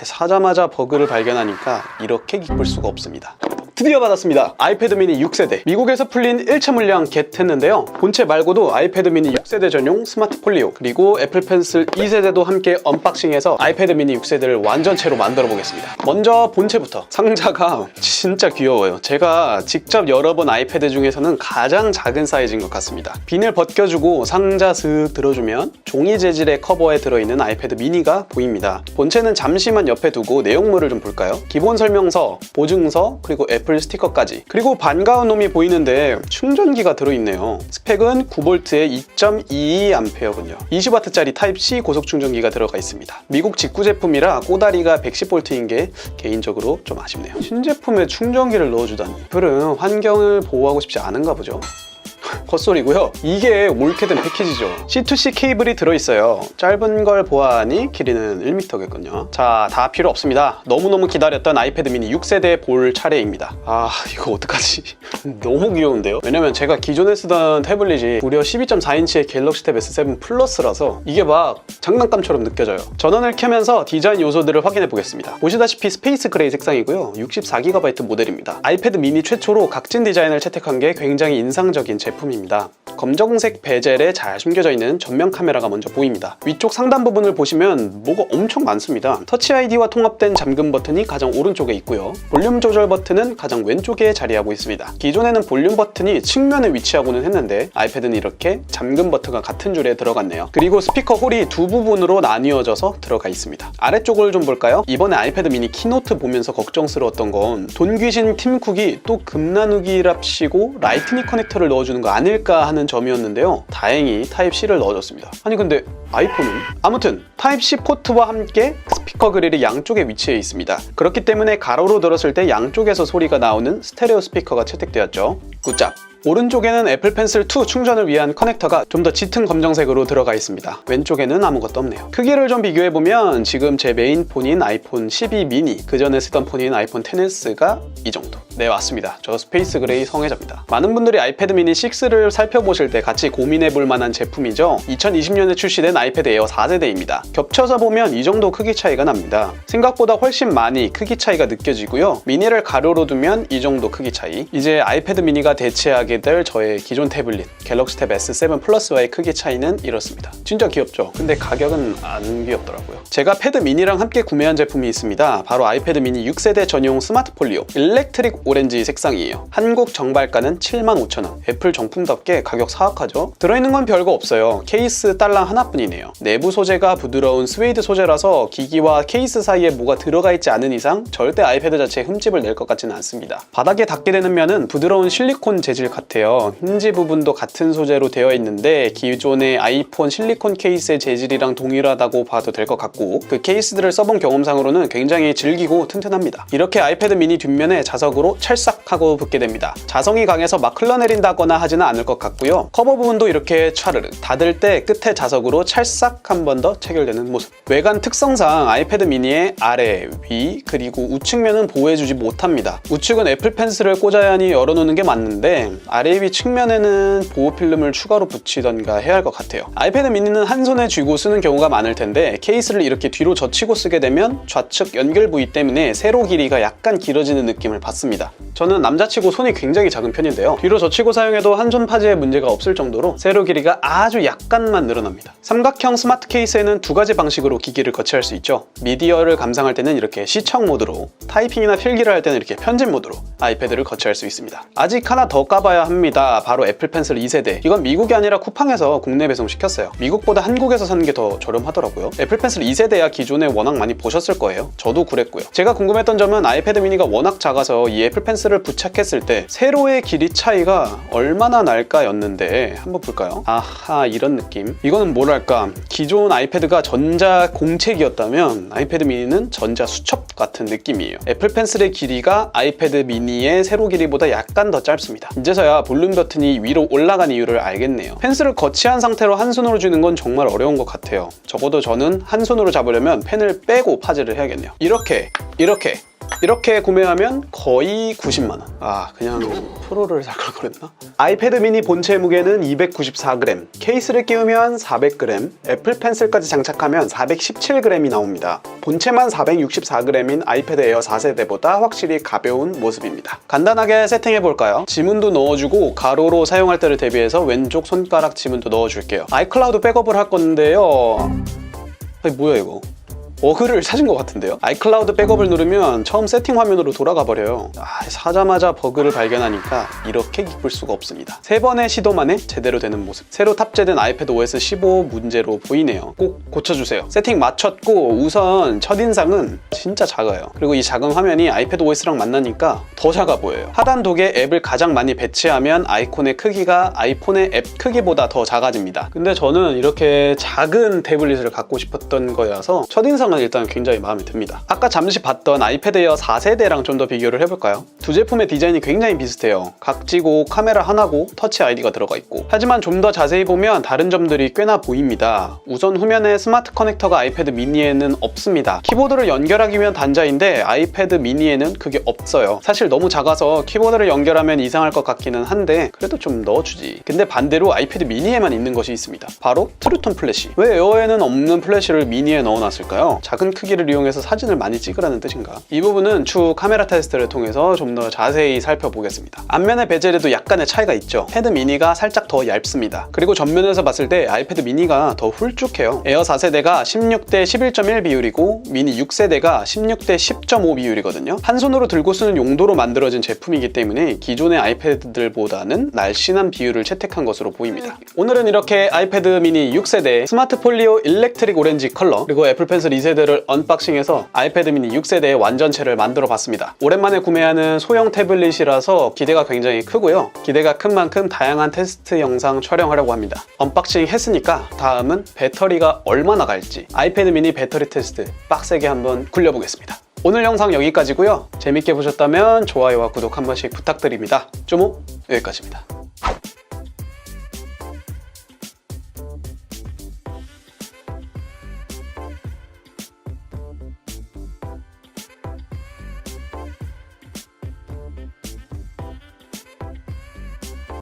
사자마자 버그를 발견하니까 이렇게 기쁠 수가 없습니다. 드디어 받았습니다. 아이패드 미니 6세대. 미국에서 풀린 1차 물량 겟했는데요. 본체 말고도 아이패드 미니 6세대 전용 스마트 폴리오, 그리고 애플 펜슬 2세대도 함께 언박싱해서 아이패드 미니 6세대를 완전체로 만들어 보겠습니다. 먼저 본체부터. 상자가 진짜 귀여워요. 제가 직접 열어본 아이패드 중에서는 가장 작은 사이즈인 것 같습니다. 비닐 벗겨주고 상자 슥 들어주면 종이 재질의 커버에 들어있는 아이패드 미니가 보입니다. 본체는 잠시만 옆에 두고 내용물을 좀 볼까요? 기본 설명서, 보증서, 그리고 애플 스티커까지. 그리고 반가운 놈이 보이는데 충전기가 들어있네요. 스펙은 9V에 2.22A군요. 20W짜리 타입C 고속 충전기가 들어가 있습니다. 미국 직구 제품이라 꼬다리가 110V인 게 개인적으로 좀 아쉽네요. 신제품에 충전기를 넣어주다니. 애플은 환경을 보호하고 싶지 않은가 보죠. 헛소리고요. 이게 옳게 된 패키지죠. C2C 케이블이 들어있어요. 짧은 걸 보아하니 길이는 1m겠군요. 자, 다 필요 없습니다. 너무너무 기다렸던 아이패드 미니 6세대 볼 차례입니다. 아, 이거 어떡하지? 너무 귀여운데요? 왜냐면 제가 기존에 쓰던 태블릿이 무려 12.4인치의 갤럭시 탭 S7 플러스라서 이게 막 장난감처럼 느껴져요. 전원을 켜면서 디자인 요소들을 확인해 보겠습니다. 보시다시피 스페이스 그레이 색상이고요. 64GB 모델입니다. 아이패드 미니 최초로 각진 디자인을 채택한 게 굉장히 인상적인 제품입니다. 검정색 베젤에 잘 숨겨져 있는 전면 카메라가 먼저 보입니다. 위쪽 상단 부분을 보시면 뭐가 엄청 많습니다. 터치 아이디와 통합된 잠금 버튼이 가장 오른쪽에 있고요. 볼륨 조절 버튼은 가장 왼쪽에 자리하고 있습니다. 기존에는 볼륨 버튼이 측면에 위치하고는 했는데 아이패드는 이렇게 잠금 버튼과 같은 줄에 들어갔네요. 그리고 스피커 홀이 두 부분으로 나뉘어져서 들어가 있습니다. 아래쪽을 좀 볼까요? 이번에 아이패드 미니 키노트 보면서 걱정스러웠던 건 돈귀신 팀쿡이 또 금나누기랍시고 라이트닝 커넥터를 넣어주는 거 아닐까 하는 점이었는데요. 다행히 타입C를 넣어줬습니다. 아니 근데 아이폰은? 아무튼 타입C 포트와 함께 스피커 그릴이 양쪽에 위치해 있습니다. 그렇기 때문에 가로로 들었을 때 양쪽에서 소리가 나오는 스테레오 스피커가 채택되었죠. 굿잡! 오른쪽에는 애플 펜슬 2 충전을 위한 커넥터가 좀 더 짙은 검정색으로 들어가 있습니다. 왼쪽에는 아무것도 없네요. 크기를 좀 비교해보면 지금 제 메인 폰인 아이폰 12 미니, 그 전에 쓰던 폰인 아이폰 XS가 이 정도. 네, 맞습니다. 저 스페이스 그레이 성애자입니다. 많은 분들이 아이패드 미니 6를 살펴보실 때 같이 고민해볼 만한 제품이죠. 2020년에 출시된 아이패드 에어 4세대입니다. 겹쳐서 보면 이 정도 크기 차이가 납니다. 생각보다 훨씬 많이 크기 차이가 느껴지고요. 미니를 가로로 두면 이 정도 크기 차이. 이제 아이패드 미니가 대체하게 될 저의 기존 태블릿 갤럭시 탭 S7 플러스와의 크기 차이는 이렇습니다. 진짜 귀엽죠? 근데 가격은 안 귀엽더라고요. 제가 패드 미니랑 함께 구매한 제품이 있습니다. 바로 아이패드 미니 6세대 전용 스마트 폴리오 일렉트릭 오렌지 색상이에요. 한국 정발가는 75,000원. 애플 정품답게 가격 사악하죠? 들어있는 건 별거 없어요. 케이스 딸랑 하나뿐이네요. 내부 소재가 부드러운 스웨이드 소재라서 기기와 케이스 사이에 뭐가 들어가 있지 않은 이상 절대 아이패드 자체에 흠집을 낼 것 같지는 않습니다. 바닥에 닿게 되는 면은 부드러운 실리콘 재질 같아요. 힌지 부분도 같은 소재로 되어 있는데 기존의 아이폰 실리콘 케이스의 재질이랑 동일하다고 봐도 될 것 같고, 그 케이스들을 써본 경험상으로는 굉장히 질기고 튼튼합니다. 이렇게 아이패드 미니 뒷면에 자석으로 찰싹하고 붙게 됩니다. 자성이 강해서 막 흘러내린다거나 하지는 않을 것 같고요. 커버 부분도 이렇게 촤르르 닫을 때 끝에 자석으로 찰싹 한 번 더 체결되는 모습. 외관 특성상 아이패드 미니의 아래, 위, 그리고 우측면은 보호해주지 못합니다. 우측은 애플 펜슬을 꽂아야 하니 열어놓는 게 맞는데 아래 위 측면에는 보호 필름을 추가로 붙이던가 해야 할 것 같아요. 아이패드 미니는 한 손에 쥐고 쓰는 경우가 많을 텐데 케이스를 이렇게 뒤로 젖히고 쓰게 되면 좌측 연결 부위 때문에 세로 길이가 약간 길어지는 느낌을 받습니다. 저는 남자치고 손이 굉장히 작은 편인데요. 뒤로 젖히고 사용해도 한 손 파지에 문제가 없을 정도로 세로 길이가 아주 약간만 늘어납니다. 삼각형 스마트 케이스에는 두 가지 방식으로 기기를 거치할 수 있죠. 미디어를 감상할 때는 이렇게 시청 모드로, 타이핑이나 필기를 할 때는 이렇게 편집 모드로 아이패드를 거치할 수 있습니다. 아직 하나 더 까봐야 합니다. 바로 애플 펜슬 2세대. 이건 미국이 아니라 쿠팡에서 국내 배송시켰어요. 미국보다 한국에서 사는 게 더 저렴하더라고요. 애플 펜슬 2세대야 기존에 워낙 많이 보셨을 거예요. 저도 그랬고요. 제가 궁금했던 점은 아이패드 미니가 워낙 작아서 이 애플 펜슬을 부착했을 때 세로의 길이 차이가 얼마나 날까 였는데 한번 볼까요? 아하, 이런 느낌. 이거는 뭐랄까, 기존 아이패드가 전자 공책이었다면 아이패드 미니는 전자 수첩 같은 느낌이에요. 애플 펜슬의 길이가 아이패드 미니의 세로 길이보다 약간 더 짧습니다. 이제서야 볼륨 버튼이 위로 올라간 이유를 알겠네요. 펜슬을 거치한 상태로 한 손으로 쥐는 건 정말 어려운 것 같아요. 적어도 저는 한 손으로 잡으려면 펜을 빼고 파지를 해야겠네요. 이렇게 이렇게 구매하면 거의 90만원. 그냥 프로를 살 걸 그랬나? 아이패드 미니 본체 무게는 294g, 케이스를 끼우면 400g, 애플 펜슬까지 장착하면 417g이 나옵니다. 본체만 464g인 아이패드 에어 4세대보다 확실히 가벼운 모습입니다. 간단하게 세팅해볼까요? 지문도 넣어주고 가로로 사용할 때를 대비해서 왼쪽 손가락 지문도 넣어줄게요. 아이클라우드 백업을 할 건데요. 뭐야 이거? 어그를 찾은 것 같은데요? 아이클라우드 백업을 누르면 처음 세팅 화면으로 돌아가 버려요. 사자마자 버그를 발견하니까 이렇게 기쁠 수가 없습니다. 3번의 시도 만에 제대로 되는 모습. 새로 탑재된 아이패드 OS 15 문제로 보이네요. 꼭 고쳐주세요. 세팅 마쳤고 우선 첫인상은 진짜 작아요. 그리고 이 작은 화면이 아이패드 OS랑 만나니까 더 작아 보여요. 하단 독에 앱을 가장 많이 배치하면 아이콘의 크기가 아이폰의 앱 크기보다 더 작아집니다. 근데 저는 이렇게 작은 태블릿을 갖고 싶었던 거여서 첫인상 일단 굉장히 마음에 듭니다. 아까 잠시 봤던 아이패드 에어 4세대랑 좀 더 비교를 해볼까요? 두 제품의 디자인이 굉장히 비슷해요. 각지고 카메라 하나고 터치 아이디가 들어가 있고, 하지만 좀 더 자세히 보면 다른 점들이 꽤나 보입니다. 우선 후면에 스마트 커넥터가 아이패드 미니에는 없습니다. 키보드를 연결하기 위한 단자인데 아이패드 미니에는 그게 없어요. 사실 너무 작아서 키보드를 연결하면 이상할 것 같기는 한데 그래도 좀 넣어주지. 근데 반대로 아이패드 미니에만 있는 것이 있습니다. 바로 트루톤 플래시. 왜 에어에는 없는 플래시를 미니에 넣어놨을까요? 작은 크기를 이용해서 사진을 많이 찍으라는 뜻인가? 이 부분은 추후 카메라 테스트를 통해서 좀 더 자세히 살펴보겠습니다. 앞면의 베젤에도 약간의 차이가 있죠. 패드 미니가 살짝 더 얇습니다. 그리고 전면에서 봤을 때 아이패드 미니가 더 훌쭉해요. 에어 4세대가 16대 11.1 비율이고 미니 6세대가 16대 10.5 비율이거든요. 한 손으로 들고 쓰는 용도로 만들어진 제품이기 때문에 기존의 아이패드들보다는 날씬한 비율을 채택한 것으로 보입니다. 오늘은 이렇게 아이패드 미니 6세대, 스마트 폴리오 일렉트릭 오렌지 컬러, 그리고 애플 펜슬 2세대를 언박싱해서 아이패드 미니 6세대의 완전체를 만들어 봤습니다. 오랜만에 구매하는 소형 태블릿이라서 기대가 굉장히 크고요. 기대가 큰 만큼 다양한 테스트 영상 촬영하려고 합니다. 언박싱 했으니까 다음은 배터리가 얼마나 갈지 아이패드 미니 배터리 테스트 빡세게 한번 굴려보겠습니다. 오늘 영상 여기까지고요. 재밌게 보셨다면 좋아요와 구독 한 번씩 부탁드립니다. 쪼모 여기까지입니다.